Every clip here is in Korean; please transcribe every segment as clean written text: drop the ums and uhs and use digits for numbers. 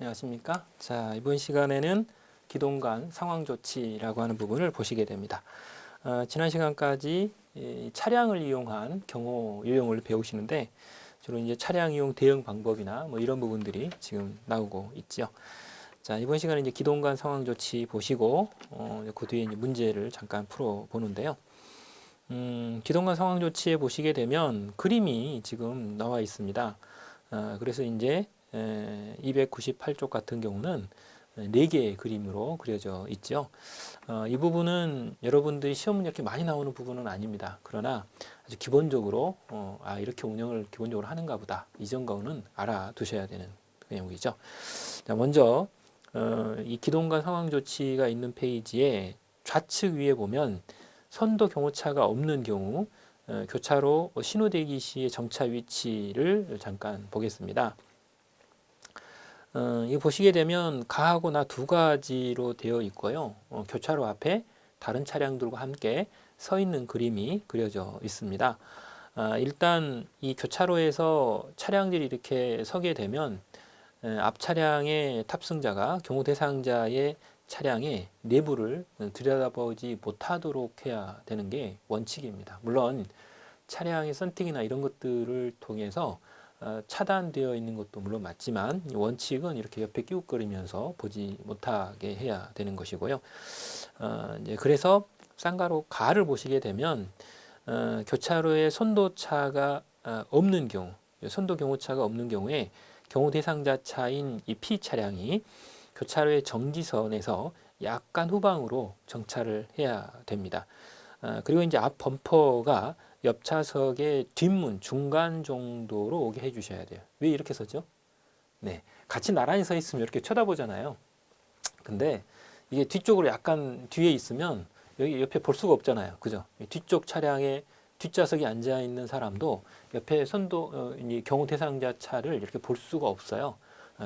안녕하십니까? 자, 이번 시간에는 기동간 상황 조치라고 하는 부분을 보시게 됩니다. 지난 시간까지 이 차량을 이용한 경호 유형을 배우시는데 주로 이제 차량 이용 대응 방법이나 뭐 이런 부분들이 지금 나오고 있죠. 자, 이번 시간에 이제 기동간 상황 조치 보시고 그 뒤에 이제 문제를 잠깐 풀어 보는데요. 기동간 상황 조치에 보시게 되면 그림이 지금 나와 있습니다. 그래서 이제 298쪽 같은 경우는 4개의 그림으로 그려져 있죠. 이 부분은 여러분들이 시험 문제 이렇게 많이 나오는 부분은 아닙니다. 그러나 아주 기본적으로 이렇게 운영을 기본적으로 하는가 보다. 이 정도는 알아두셔야 되는 내용이죠. 자, 먼저 이 기동간 상황 조치가 있는 페이지에 좌측 위에 보면 선도 경호차가 없는 경우 교차로 신호 대기 시의 정차 위치를 잠깐 보겠습니다. 이거 보시게 되면 가하고 나 두 가지로 되어 있고요. 교차로 앞에 다른 차량들과 함께 서 있는 그림이 그려져 있습니다. 일단 이 교차로에서 차량들이 이렇게 서게 되면 앞 차량의 탑승자가 경호 대상자의 차량의 내부를 들여다보지 못하도록 해야 되는 게 원칙입니다. 물론 차량의 썬팅이나 이런 것들을 통해서 차단되어 있는 것도 물론 맞지만 원칙은 이렇게 옆에 끼웃거리면서 보지 못하게 해야 되는 것이고요. 이제 그래서 쌍가로 가를 보시게 되면 교차로에 선도차가 없는 경우, 선도 경호차가 없는 경우에 경호 대상자 차인 이 P 차량이 교차로의 정지선에서 약간 후방으로 정차를 해야 됩니다. 그리고 이제 앞 범퍼가 옆 차석의 뒷문 중간 정도로 오게 해주셔야 돼요. 왜 이렇게 서죠? 네, 같이 나란히 서 있으면 이렇게 쳐다보잖아요. 근데 이게 뒤쪽으로 약간 뒤에 있으면 여기 옆에 볼 수가 없잖아요. 그죠? 뒤쪽 차량에 뒷좌석에 앉아 있는 사람도 옆에 선도 경호 대상자 차를 이렇게 볼 수가 없어요.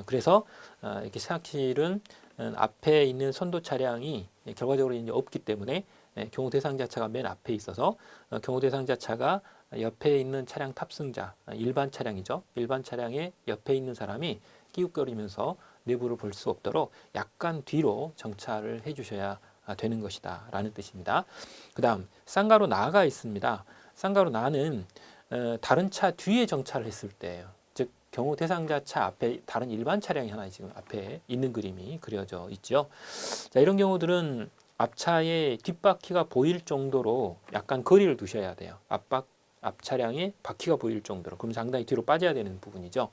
그래서 이렇게 사실은 앞에 있는 선도 차량이 결과적으로 이제 없기 때문에 경호 대상자 차가 맨 앞에 있어서 경호 대상자 차가 옆에 있는 차량 탑승자, 일반 차량이죠. 일반 차량의 옆에 있는 사람이 끼웃거리면서 내부를 볼 수 없도록 약간 뒤로 정차를 해주셔야 되는 것이다 라는 뜻입니다. 그 다음 쌍가로 나가 있습니다. 쌍가로 나는 다른 차 뒤에 정차를 했을 때예요. 즉 경호 대상자 차 앞에 다른 일반 차량이 하나 지금 앞에 있는 그림이 그려져 있죠. 자, 이런 경우들은 앞차의 뒷바퀴가 보일 정도로 약간 거리를 두셔야 돼요. 앞 차량의 바퀴가 보일 정도로. 그럼 상당히 뒤로 빠져야 되는 부분이죠.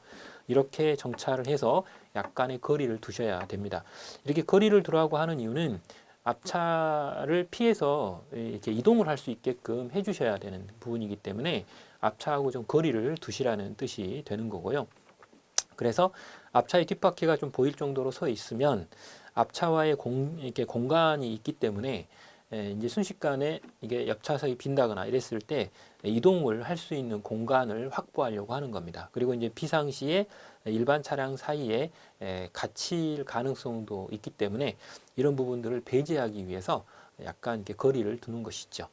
이렇게 정차를 해서 약간의 거리를 두셔야 됩니다. 이렇게 거리를 두라고 하는 이유는 앞차를 피해서 이렇게 이동을 할 수 있게끔 해주셔야 되는 부분이기 때문에 앞차하고 좀 거리를 두시라는 뜻이 되는 거고요. 그래서 앞차의 뒷바퀴가 좀 보일 정도로 서 있으면 앞차와의 이렇게 공간이 있기 때문에 이제 순식간에 이게 옆차석이 빈다거나 이랬을 때 이동을 할 수 있는 공간을 확보하려고 하는 겁니다. 그리고 이제 비상시에 일반 차량 사이에 갇힐 가능성도 있기 때문에 이런 부분들을 배제하기 위해서 약간 이렇게 거리를 두는 것이죠.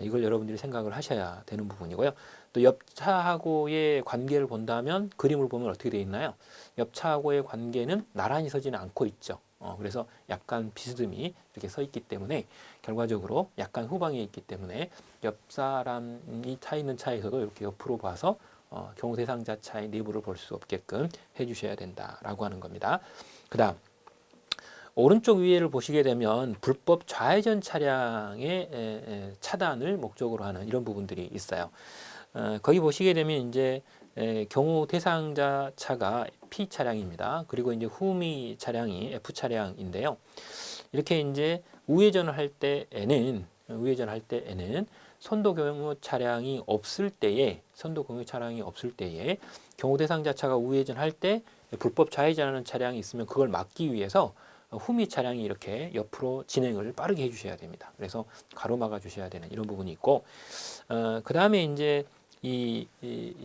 이걸 여러분들이 생각을 하셔야 되는 부분이고요. 또 옆차하고의 관계를 본다면 그림을 보면 어떻게 되어 있나요? 옆차하고의 관계는 나란히 서지는 않고 있죠. 그래서 약간 비스듬히 이렇게 서 있기 때문에 결과적으로 약간 후방에 있기 때문에 옆 사람이 타 있는 차에서도 이렇게 옆으로 봐서 경호 대상자 차의 내부를 볼 수 없게끔 해주셔야 된다라고 하는 겁니다. 그 다음 오른쪽 위에를 보시게 되면 불법 좌회전 차량의 차단을 목적으로 하는 이런 부분들이 있어요. 거기 보시게 되면 이제 경호 대상자 차가 P 차량입니다. 그리고 이제 후미 차량이 F 차량인데요. 이렇게 이제 우회전을 할 때에는 선도 경호 차량이 없을 때에 경호 대상자 차가 우회전할 때 불법 좌회전하는 차량이 있으면 그걸 막기 위해서 후미 차량이 이렇게 옆으로 진행을 빠르게 해주셔야 됩니다. 그래서 가로막아 주셔야 되는 이런 부분이 있고, 그 다음에 이제 이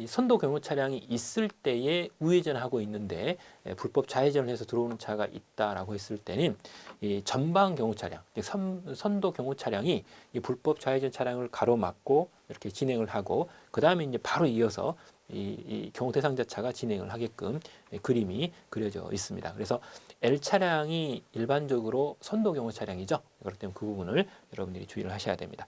선도 경호 차량이 있을 때에 우회전하고 있는데 불법 좌회전을 해서 들어오는 차가 있다라고 했을 때는 이 전방 경호 차량, 선도 경호 차량이 이 불법 좌회전 차량을 가로막고 이렇게 진행을 하고 그 다음에 이제 바로 이어서 이 경호 대상자차가 진행을 하게끔 그림이 그려져 있습니다. 그래서 L 차량이 일반적으로 선도 경호 차량이죠. 그렇기 때문에 그 부분을 여러분들이 주의를 하셔야 됩니다.